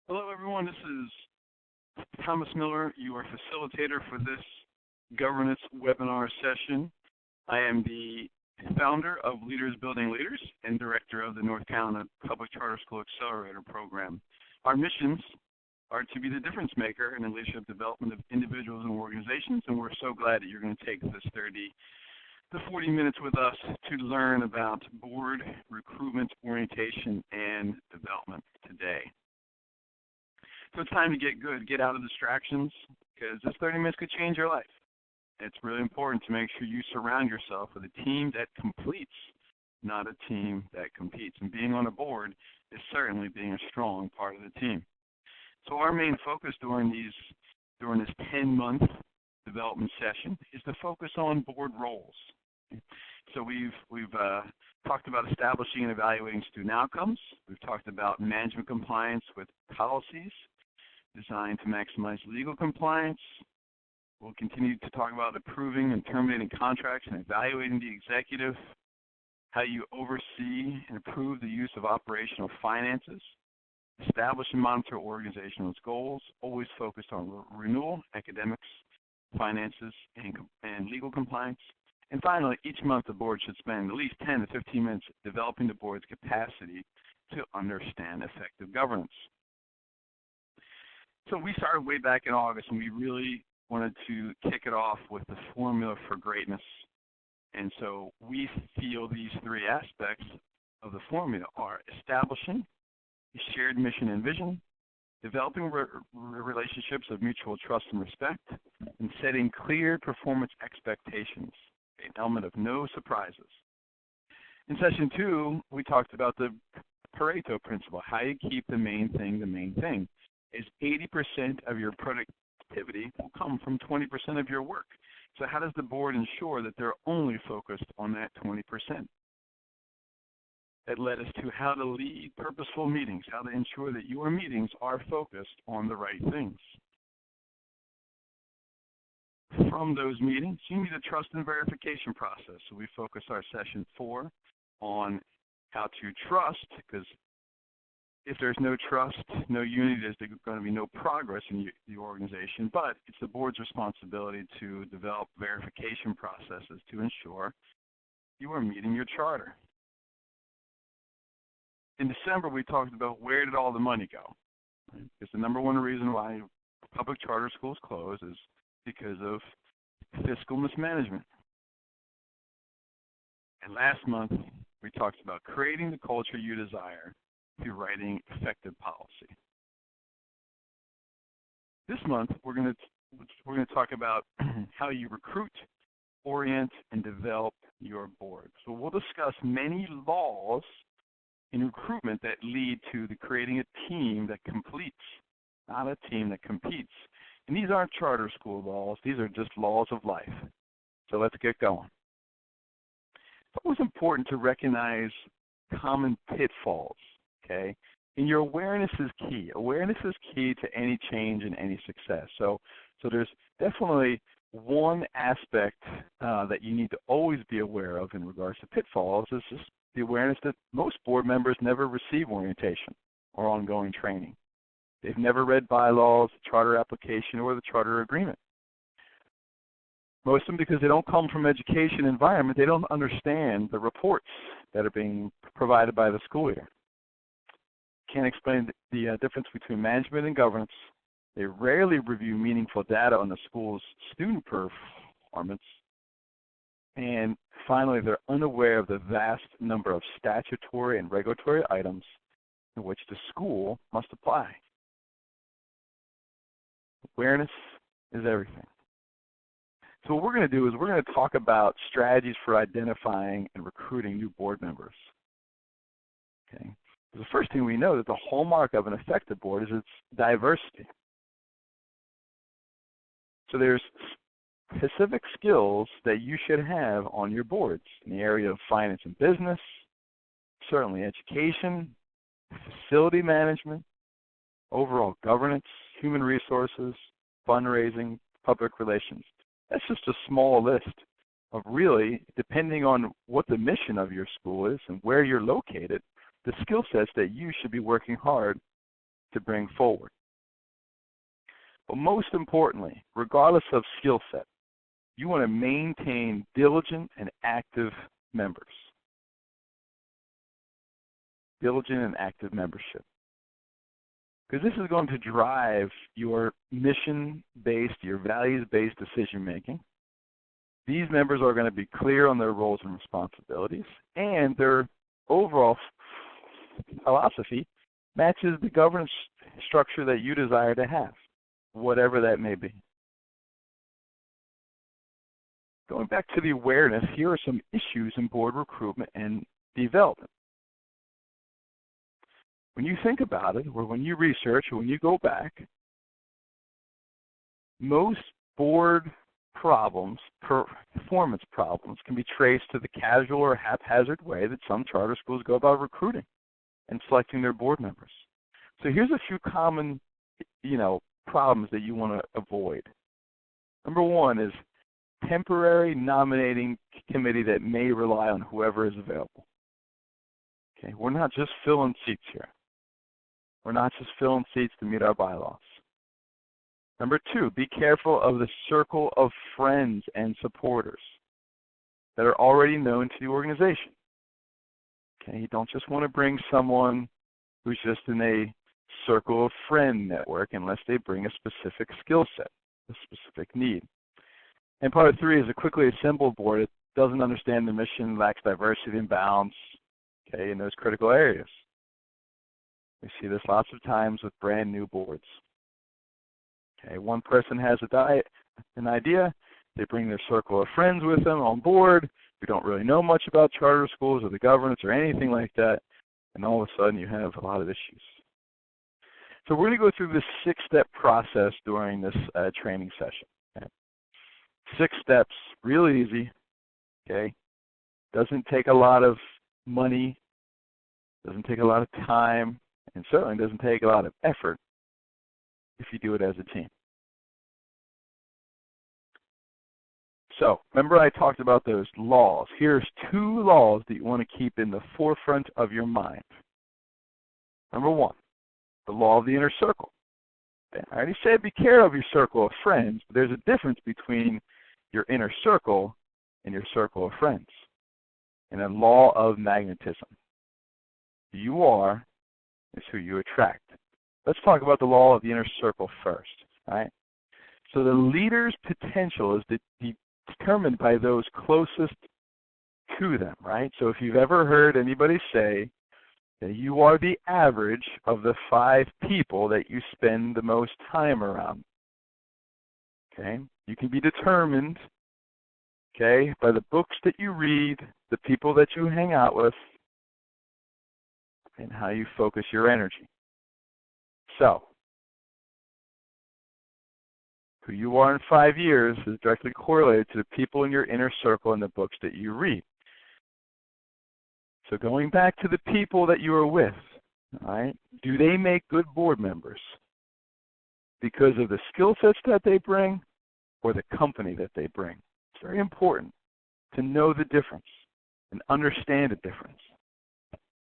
Hello, everyone. This is Thomas Miller, your facilitator for this governance webinar session. I am the founder of Leaders Building Leaders and director of the North Carolina Public Charter School Accelerator Program. Our missions are to be the difference maker in the leadership development of individuals and organizations, and we're so glad that you're going to take this 30 to 40 minutes with us to learn about board recruitment, orientation, and development today. So it's time to get good, get out of distractions, because this 30 minutes could change your life. It's really important to make sure you surround yourself with a team that completes, not a team that competes. And being on a board is certainly being a strong part of the team. So our main focus during this 10-month development session is to focus on board roles. So we've talked about establishing and evaluating student outcomes. We've talked about management compliance with policies designed to maximize legal compliance. We'll continue to talk about approving and terminating contracts and evaluating the executive, how you oversee and approve the use of operational finances, establish and monitor organizational goals, always focused on renewal, academics, finances, and legal compliance. And finally, each month the board should spend at least 10 to 15 minutes developing the board's capacity to understand effective governance. So we started way back in August, and we really wanted to kick it off with the formula for greatness. And so we feel these three aspects of the formula are establishing a shared mission and vision, developing relationships of mutual trust and respect, and setting clear performance expectations, an element of no surprises. In session 2, we talked about the Pareto principle, how you keep the main thing the main thing. Is 80% of your productivity will come from 20% of your work. So how does the board ensure that they're only focused on that 20%? That led us to how to lead purposeful meetings, how to ensure that your meetings are focused on the right things. From those meetings, you need a trust and verification process. So we focus our session 4 on how to trust, because if there's no trust, no unity, there's going to be no progress in the organization. But it's the board's responsibility to develop verification processes to ensure you are meeting your charter. In December, we talked about where did all the money go. Right? Because the number one reason why public charter schools close is because of fiscal mismanagement. And last month, we talked about creating the culture you desire through writing effective policy. This month, we're going to talk about how you recruit, orient, and develop your board. So we'll discuss many laws in recruitment that lead to creating a team that completes, not a team that competes. And these aren't charter school laws. These are just laws of life. So let's get going. It's always important to recognize common pitfalls. Okay, and your awareness is key. Awareness is key to any change and any success. So there's definitely one aspect that you need to always be aware of in regards to pitfalls is just the awareness that most board members never receive orientation or ongoing training. They've never read bylaws, the charter application, or the charter agreement. Most of them, because they don't come from education environment, they don't understand the reports that are being provided by the school year. Can't explain the difference between management and governance. They rarely review meaningful data on the school's student performance. And finally, they're unaware of the vast number of statutory and regulatory items in which the school must apply. Awareness is everything. So what we're going to do is we're going to talk about strategies for identifying and recruiting new board members. Okay. The first thing we know that the hallmark of an effective board is its diversity. So there's specific skills that you should have on your boards in the area of finance and business, certainly education, facility management, overall governance, human resources, fundraising, public relations. That's just a small list of really, depending on what the mission of your school is and where you're located, the skill sets that you should be working hard to bring forward. But most importantly, regardless of skill set, you want to maintain diligent and active members. Diligent and active membership. Because this is going to drive your mission-based, your values-based decision-making. These members are going to be clear on their roles and responsibilities, and their overall philosophy matches the governance structure that you desire to have, whatever that may be. Going back to the awareness, here are some issues in board recruitment and development. When you think about it, or when you research, or when you go back, most board problems, performance problems, can be traced to the casual or haphazard way that some charter schools go about recruiting and selecting their board members. So here's a few common, problems that you want to avoid. Number one is temporary nominating committee that may rely on whoever is available. Okay, we're not just filling seats here. We're not just filling seats to meet our bylaws. Number two, be careful of the circle of friends and supporters that are already known to the organization. Okay, you don't just want to bring someone who's just in a circle of friend network unless they bring a specific skill set, a specific need. And part three is a quickly assembled board that doesn't understand the mission, lacks diversity and balance, in those critical areas. We see this lots of times with brand new boards. Okay, one person has an idea, they bring their circle of friends with them on board, who don't really know much about charter schools or the governance or anything like that, and all of a sudden you have a lot of issues. So we're going to go through this 6-step process during this training session. Okay? 6 steps, real easy, doesn't take a lot of money, doesn't take a lot of time, and certainly doesn't take a lot of effort if you do it as a team. So, remember I talked about those laws. Here's 2 laws that you want to keep in the forefront of your mind. Number 1, the law of the inner circle. Okay, I already said be careful of your circle of friends, but there's a difference between your inner circle and your circle of friends. And a law of magnetism. Who you are is who you attract. Let's talk about the law of the inner circle first. Right? So the leader's potential is determined by those closest to them. Right? So if you've ever heard anybody say that you are the average of the 5 people that you spend the most time around. Okay? You can be determined, by the books that you read, the people that you hang out with, and how you focus your energy. So, who you are in 5 years is directly correlated to the people in your inner circle and the books that you read. So going back to the people that you are with, all right, do they make good board members because of the skill sets that they bring or the company that they bring? It's very important to know the difference and understand the difference.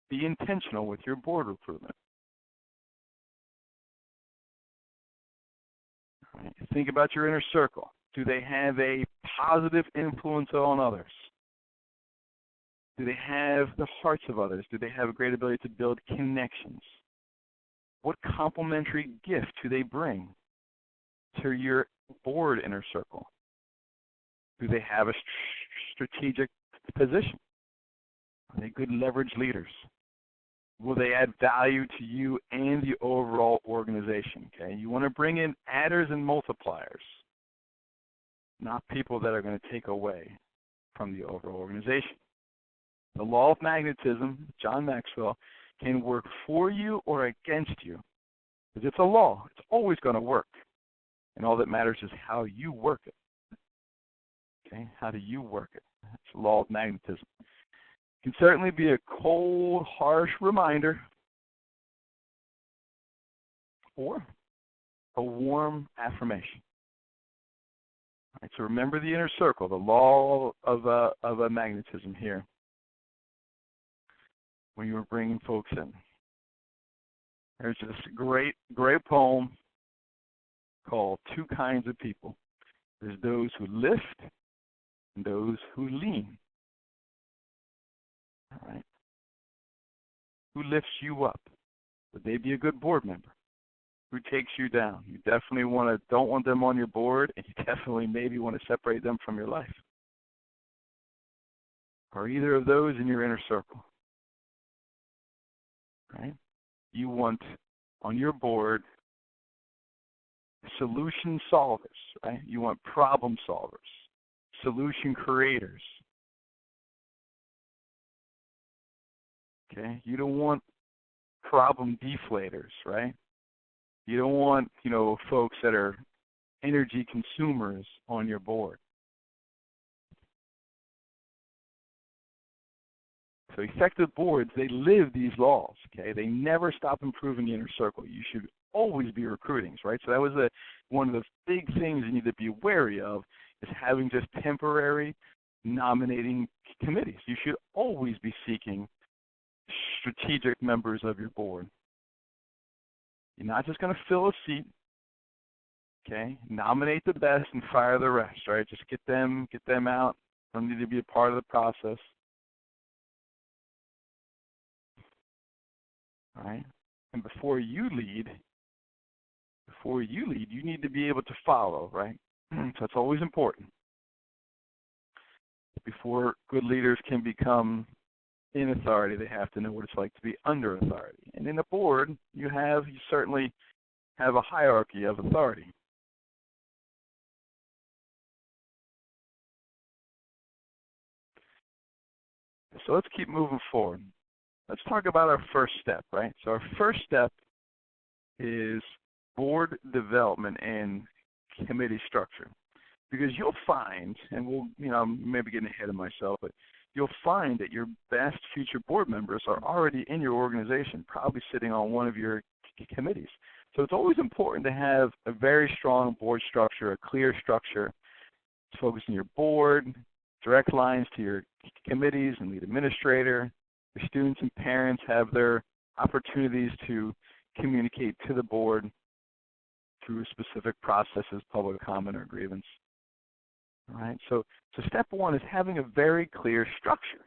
Be intentional with your board recruitment. All right, think about your inner circle. Do they have a positive influence on others? Do they have the hearts of others? Do they have a great ability to build connections? What complementary gift do they bring to your board inner circle? Do they have a strategic position? Are they good leverage leaders? Will they add value to you and the overall organization? You want to bring in adders and multipliers, not people that are going to take away from the overall organization. The law of magnetism, John Maxwell, can work for you or against you. Because it's a law. It's always going to work. And all that matters is how you work it. How do you work it? It's the law of magnetism. It can certainly be a cold, harsh reminder or a warm affirmation. All right, so remember the inner circle, the law of a magnetism here. When you were bringing folks in. There's this great poem called Two Kinds of People. There's those who lift and those who lean. All right. Who lifts you up? Would they be a good board member? Who takes you down? You definitely don't want them on your board, and you definitely maybe want to separate them from your life. Are either of those in your inner circle? Right? You want on your board solution solvers, right? You want problem solvers, solution creators. Okay? You don't want problem deflators, right? You don't want, folks that are energy consumers on your board. So effective boards, they live these laws, okay? They never stop improving the inner circle. You should always be recruiting, right? So that was one of the big things you need to be wary of, is having just temporary nominating committees. You should always be seeking strategic members of your board. You're not just going to fill a seat, okay? Nominate the best and fire the rest, right? Just get them out. Don't need to be a part of the process. All right? And before you lead, you need to be able to follow, right? So that's always important. Before good leaders can become in authority, they have to know what it's like to be under authority. And in a board, you certainly have a hierarchy of authority. So let's keep moving forward. Let's talk about our first step, right? So our first step is board development and committee structure. Because you'll find, and I'm maybe getting ahead of myself, but you'll find that your best future board members are already in your organization, probably sitting on one of your committees. So it's always important to have a very strong board structure, a clear structure, focus on your board, direct lines to your committees and lead administrator. Your students and parents have their opportunities to communicate to the board through specific processes, public comment or grievance. All right, so step one is having a very clear structure,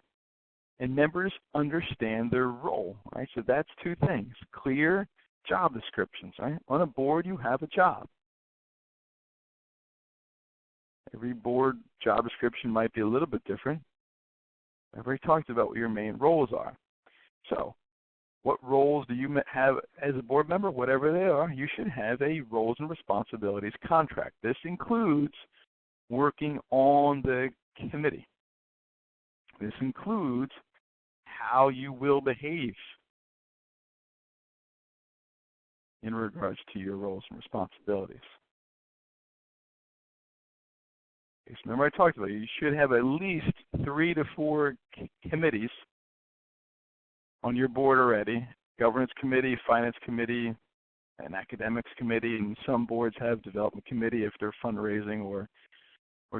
and members understand their role. Right, so that's two things: clear job descriptions. Right, on a board you have a job. Every board job description might be a little bit different. I've already talked about what your main roles are. So, what roles do you have as a board member? Whatever they are, you should have a roles and responsibilities contract. This includes working on the committee. This includes how you will behave in regards to your roles and responsibilities. Okay, so remember I talked about it. You should have at least 3 to 4 committees on your board already: governance committee, finance committee, an academics committee, and some boards have development committee if they're fundraising or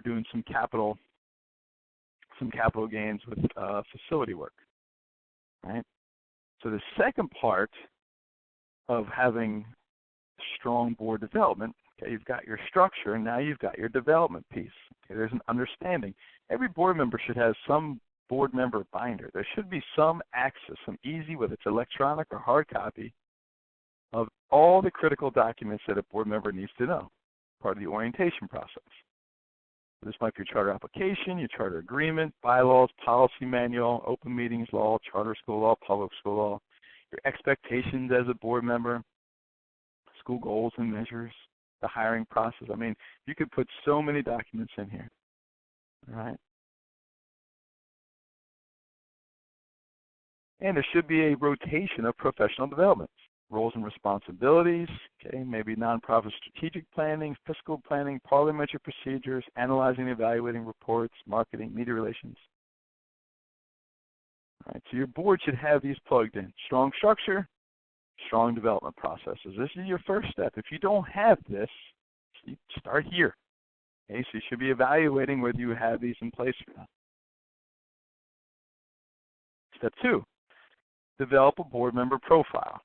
doing some capital gains with facility work, right? So the second part of having strong board development, okay, you've got your structure, and now you've got your development piece. Okay, there's an understanding. Every board member should have some board member binder. There should be some access, some easy, whether it's electronic or hard copy, of all the critical documents that a board member needs to know, part of the orientation process. This might be your charter application, your charter agreement, bylaws, policy manual, open meetings law, charter school law, public school law, your expectations as a board member, school goals and measures, the hiring process. I mean, you could put so many documents in here, all right? And there should be a rotation of professional development. Roles and responsibilities, okay, maybe nonprofit strategic planning, fiscal planning, parliamentary procedures, analyzing and evaluating reports, marketing, media relations. All right, so your board should have these plugged in. Strong structure, strong development processes. This is your first step. If you don't have this, you start here. Okay, so you should be evaluating whether you have these in place or not. Step 2, develop a board member profile.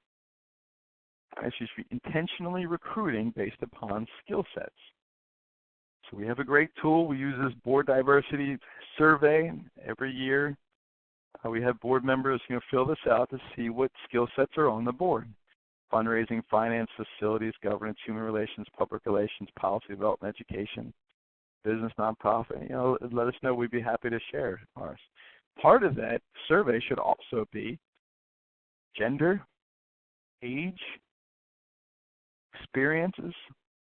Right? So you should be intentionally recruiting based upon skill sets. So we have a great tool. We use this board diversity survey every year. We have board members fill this out to see what skill sets are on the board. Fundraising, finance, facilities, governance, human relations, public relations, policy development, education, business, nonprofit. Let us know. We'd be happy to share ours. Part of that survey should also be gender, age, experiences,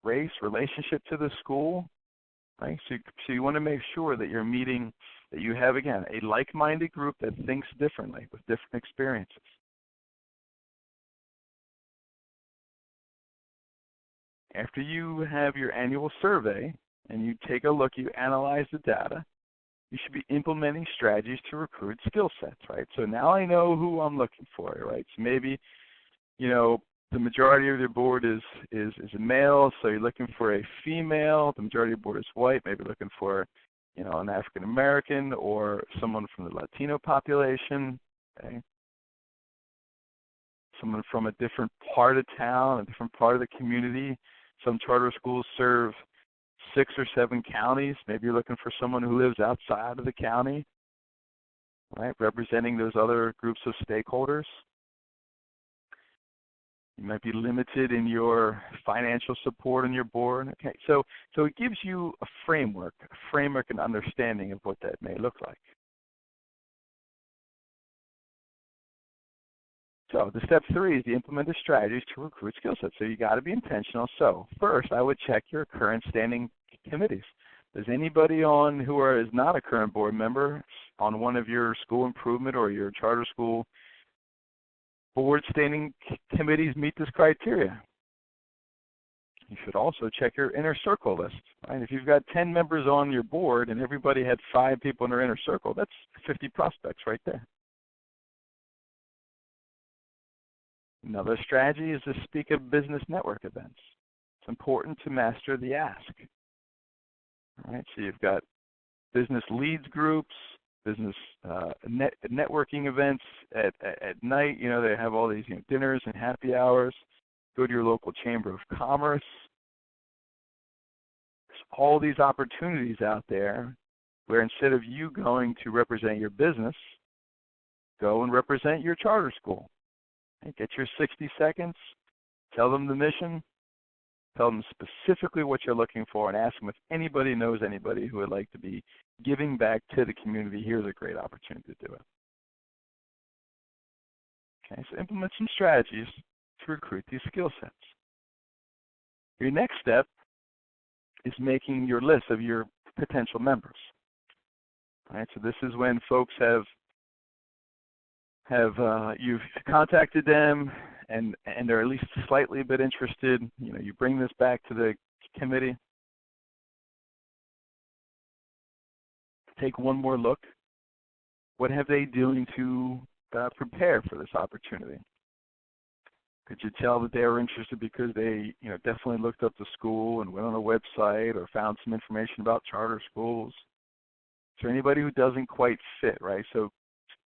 race, relationship to the school. Right? So you want to make sure that you're meeting, that you have, again, a like-minded group that thinks differently with different experiences. After you have your annual survey and you take a look, you analyze the data, you should be implementing strategies to recruit skill sets, right? So now I know who I'm looking for, right? So maybe, the majority of your board is a male, so you're looking for a female. The majority of your board is white, maybe looking for, an African American or someone from the Latino population, okay? Someone from a different part of town, a different part of the community. Some charter schools serve 6 or 7 counties. Maybe you're looking for someone who lives outside of the county, right, representing those other groups of stakeholders. You might be limited in your financial support on your board. Okay, so it gives you a framework and understanding of what that may look like. So the step 3 is the implemented strategies to recruit skill sets. So you got to be intentional. So first, I would check your current standing committees. Does anybody on who is not a current board member on one of your school improvement or your charter school board standing committees meet this criteria? You should also check your inner circle list. Right? If you've got 10 members on your board and everybody had 5 people in their inner circle, that's 50 prospects right there. Another strategy is to speak at business network events. It's important to master the ask. All right, so you've got business leads groups, business networking events at night. They have all these dinners and happy hours. Go to your local chamber of commerce. There's all these opportunities out there where instead of you going to represent your business, go and represent your charter school. Get your 60 seconds, tell them the mission, tell them specifically what you're looking for, and ask them if anybody knows anybody who would like to be giving back to the community. Here's a great opportunity to do it. Okay, so implement some strategies to recruit these skill sets. Your next step is making your list of your potential members. All right, so this is when folks you've contacted them and they're at least slightly a bit interested. You bring this back to the committee. Take one more look. What have they doing to prepare for this opportunity? Could you tell that they were interested because they definitely looked up the school and went on a website or found some information about charter schools? Is there anybody who doesn't quite fit, right? So,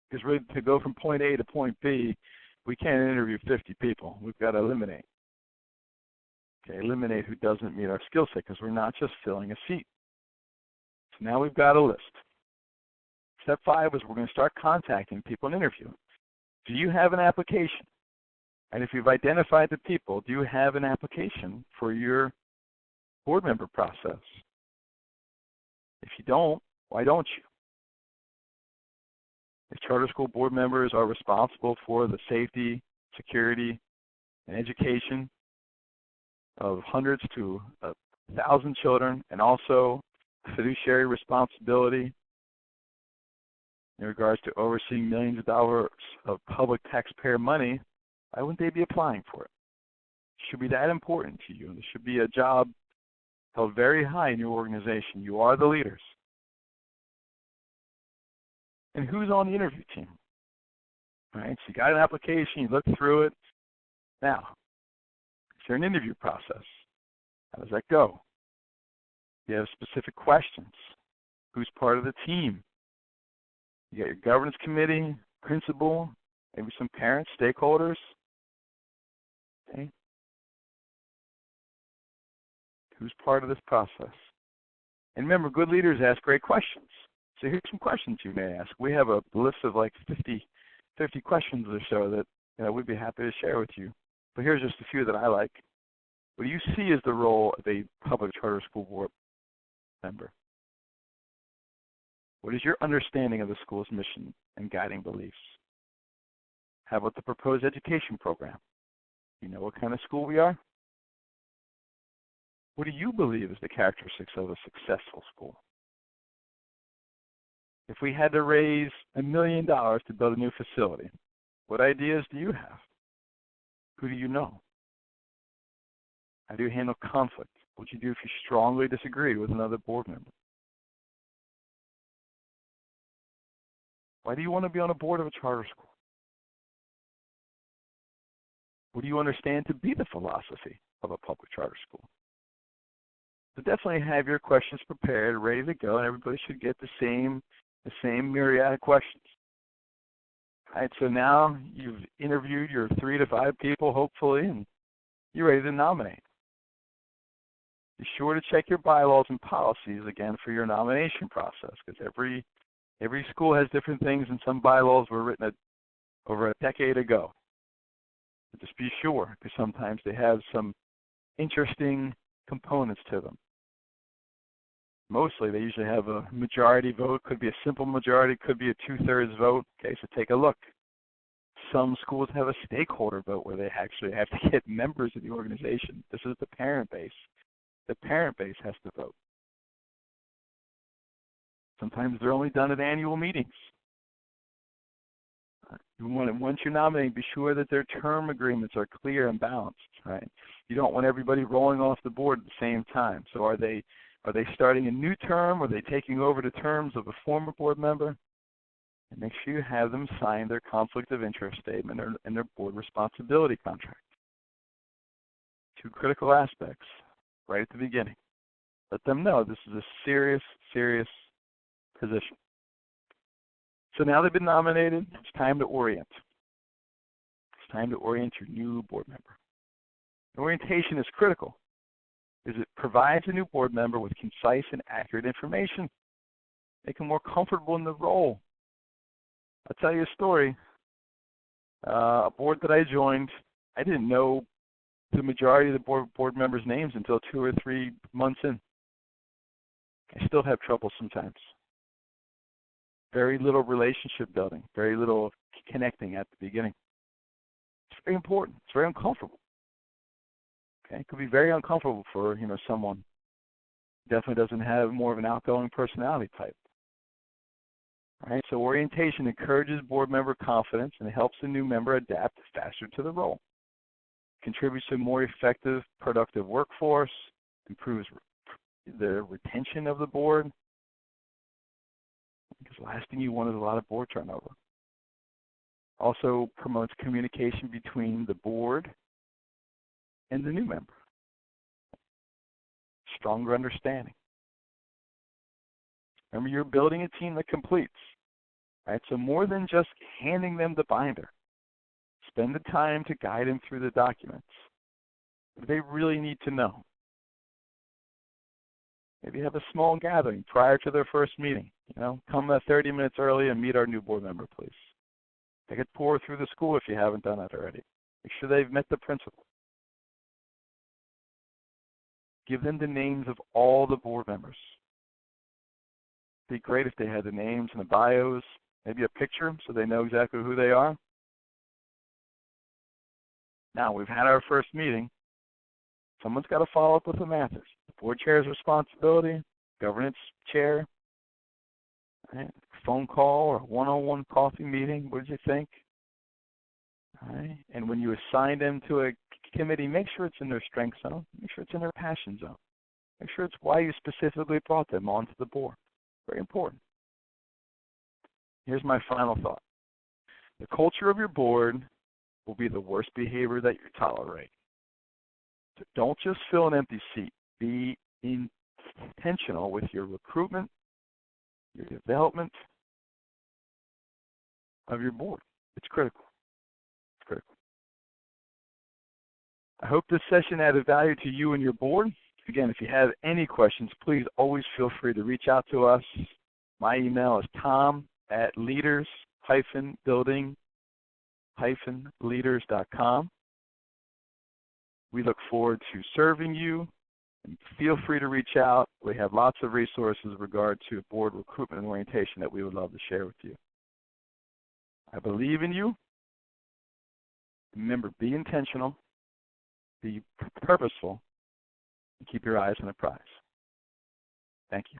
because really to go from point A to point B, we can't interview 50 people. We've got to eliminate. Okay, eliminate who doesn't meet our skill set because we're not just filling a seat. So now we've got a list. Step 5 is we're going to start contacting people and interview. Do you have an application? And if you've identified the people, do you have an application for your board member process? If you don't, why don't you? If charter school board members are responsible for the safety, security, and education of hundreds to 1,000 children, and also fiduciary responsibility in regards to overseeing millions of dollars of public taxpayer money, why wouldn't they be applying for it? It should be that important to you. This should be a job held very high in your organization. You are the leaders. And who's on the interview team? All right, so you got an application, you look through it. Now, is there an interview process? How does that go? Do you have specific questions? Who's part of the team? You got your governance committee, principal, maybe some parents, stakeholders. Okay. Who's part of this process? And remember, good leaders ask great questions. So here's some questions you may ask. We have a list of like 50 questions or so that we'd be happy to share with you. But here's just a few that I like. What do you see as the role of a public charter school board member? What is your understanding of the school's mission and guiding beliefs? How about the proposed education program? You know what kind of school we are? What do you believe is the characteristics of a successful school? If we had to raise $1 million to build a new facility, what ideas do you have? Who do you know? How do you handle conflict? What would you do if you strongly disagreed with another board member? Why do you want to be on a board of a charter school? What do you understand to be the philosophy of a public charter school? So definitely have your questions prepared, ready to go, and everybody should get the same myriad of questions. All right, so now you've interviewed your 3 to 5 people, hopefully, and you're ready to nominate. Be sure to check your bylaws and policies again for your nomination process, because every school has different things, and some bylaws were written over a decade ago. So just be sure, because sometimes they have some interesting components to them. Mostly, they usually have a majority vote. Could be a simple majority, could be a 2/3 vote. Okay, so take a look. Some schools have a stakeholder vote where they actually have to get members of the organization. This is the parent base. The parent base has to vote. Sometimes they're only done at annual meetings. Once you're nominating, be sure that their term agreements are clear and balanced. Right? You don't want everybody rolling off the board at the same time. So are they starting a new term? Are they taking over the terms of a former board member? And make sure you have them sign their conflict of interest statement and their board responsibility contract. 2 critical aspects right at the beginning. Let them know this is a serious, serious position. So now they've been nominated, it's time to orient. It's time to orient your new board member. Orientation is critical because it provides a new board member with concise and accurate information. Make them more comfortable in the role. I'll tell you a story. A board that I joined, I didn't know the majority of the board members' names until 2 or 3 months in. I still have trouble sometimes. Very little relationship building, very little connecting at the beginning. It's very important. It's very uncomfortable. Okay, it could be very uncomfortable for someone who definitely doesn't have more of an outgoing personality type. All right, so orientation encourages board member confidence and helps the new member adapt faster to the role. Contributes to a more effective, productive workforce, improves the retention of the board, because the last thing you want is a lot of board turnover. Also promotes communication between the board and the new member. Stronger understanding. Remember, you're building a team that completes. Right? So more than just handing them the binder, spend the time to guide them through the documents. What do they really need to know? Maybe have a small gathering prior to their first meeting. Come 30 minutes early and meet our new board member, please. Take a tour through the school if you haven't done that already. Make sure they've met the principal. Give them the names of all the board members. It'd be great if they had the names and the bios, maybe a picture so they know exactly who they are. Now, we've had our first meeting. Someone's got to follow up with the matters. The board chair's responsibility, governance chair, right? Phone call or one-on-one coffee meeting. What did you think? All right. And when you assign them to a committee, make sure it's in their strength zone. Make sure it's in their passion zone. Make sure it's why you specifically brought them onto the board. Very important. Here's my final thought. The culture of your board will be the worst behavior that you tolerate. So don't just fill an empty seat. Be intentional with your recruitment, your development of your board. It's critical. It's critical. I hope this session added value to you and your board. Again, if you have any questions, please always feel free to reach out to us. My email is tom@leaders-building-leaders.com. We look forward to serving you, and feel free to reach out. We have lots of resources in regard to board recruitment and orientation that we would love to share with you. I believe in you. Remember, be intentional, be purposeful, and keep your eyes on the prize. Thank you.